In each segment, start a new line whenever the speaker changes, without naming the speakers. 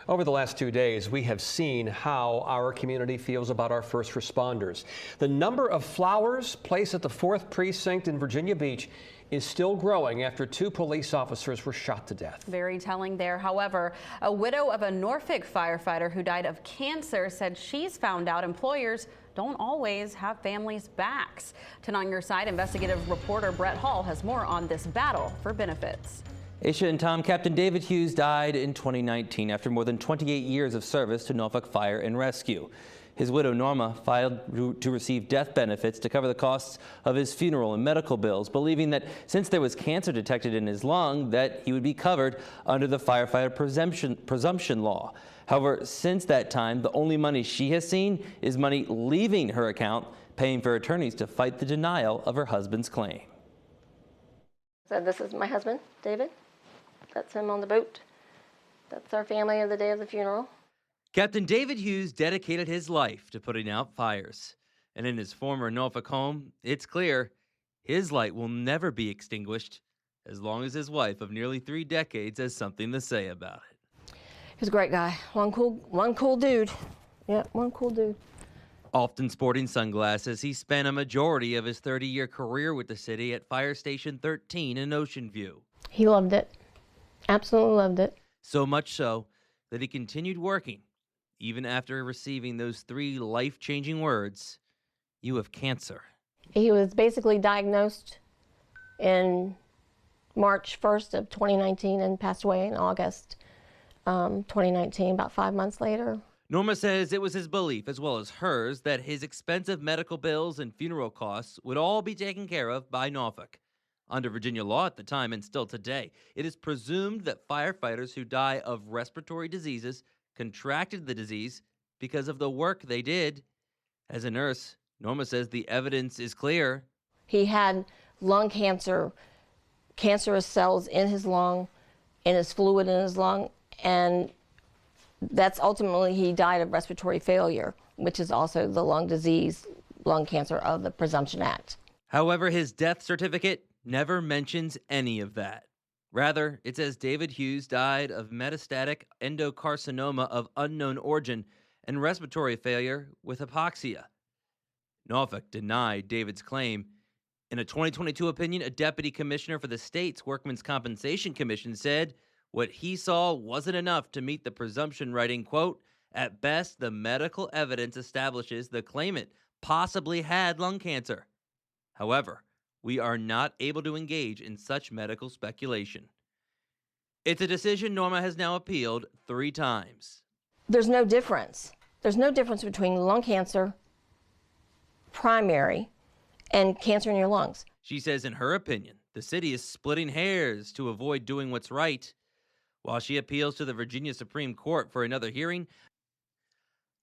Over the last 2 days, we have seen how our community feels about our first responders. The number of flowers placed at the 4th Precinct in Virginia Beach is still growing after 2 police officers were shot to death. Very telling there. However, a widow of a Norfolk firefighter who died of cancer said she's found out employers don't always have families' backs. Tonight on Your Side, investigative reporter Brett Hall has more on this battle for benefits.
Aisha and Tom, Captain David Hughes died in 2019 after more than 28 years of service to Norfolk Fire and Rescue. His widow, Norma, filed to receive death benefits to cover the costs of his funeral and medical bills, believing that since there was cancer detected in his lung, that he would be covered under the firefighter presumption law. However, since that time, the only money she has seen is money leaving her account, paying for attorneys to fight the denial of her husband's claim.
So this is my husband, David. That's him on the boat. That's our family of the day of the funeral.
Captain David Hughes dedicated his life to putting out fires. And in his former Norfolk home, it's clear his light will never be extinguished as long as his wife of nearly 3 decades has something to say about it.
He's a great guy. One cool dude. Yeah, one cool dude.
Often sporting sunglasses, he spent a majority of his 30-year career with the city at Fire Station 13 in Ocean View.
He loved it. Absolutely loved it.
So much so that he continued working, even after receiving those 3 life-changing words, "You have cancer."
He was basically diagnosed in March 1st of 2019 and passed away in August 2019, about 5 months later.
Norma says it was his belief, as well as hers, that his expensive medical bills and funeral costs would all be taken care of by Norfolk. Under Virginia law at the time, and still today, it is presumed that firefighters who die of respiratory diseases contracted the disease because of the work they did. As a nurse, Norma says the evidence is clear.
He had lung cancer, cancerous cells in his lung, in his fluid in his lung, and that's ultimately he died of respiratory failure, which is also the lung disease, lung cancer of the Presumption Act.
However, his death certificate never mentions any of that. Rather, it says David Hughes died of metastatic endocarcinoma of unknown origin and respiratory failure with hypoxia. Norfolk denied David's claim. In a 2022 opinion, a deputy commissioner for the state's Workmen's Compensation Commission said what he saw wasn't enough to meet the presumption, writing, quote, "At best, the medical evidence establishes the claimant possibly had lung cancer. However, we are not able to engage in such medical speculation." It's a decision Norma has now appealed 3 times.
There's no difference. There's no difference between lung cancer, primary, and cancer in your lungs.
She says in her opinion, the city is splitting hairs to avoid doing what's right. While she appeals to the Virginia Supreme Court for another hearing,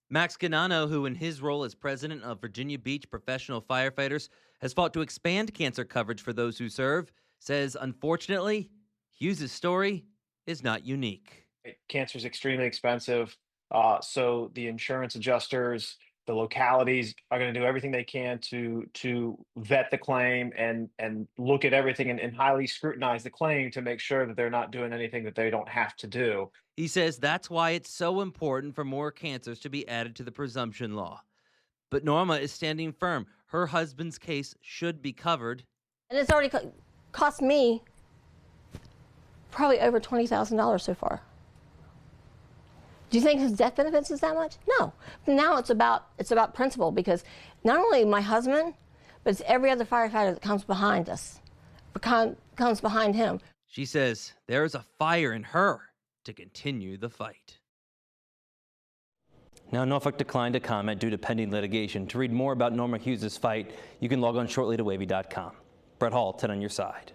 Max Ganano, who in his role as president of Virginia Beach Professional Firefighters has fought to expand cancer coverage for those who serve, says unfortunately, Hughes' story is not unique.
Cancer is extremely expensive, so the insurance adjusters, the localities are going to do everything they can to vet the claim and look at everything and highly scrutinize the claim to make sure that they're not doing anything that they don't have to do.
He says that's why it's so important for more cancers to be added to the presumption law. But Norma is standing firm. Her husband's case should be covered.
And it's already cost me probably over $20,000 so far. Do you think his death benefits is that much? No. Now it's about principle, because not only my husband, but it's every other firefighter that comes behind us, comes behind him.
She says there is a fire in her to continue the fight. Now, Norfolk declined to comment due to pending litigation. To read more about Norma Hughes' fight, you can log on shortly to wavy.com. Brett Hall, 10 on Your Side.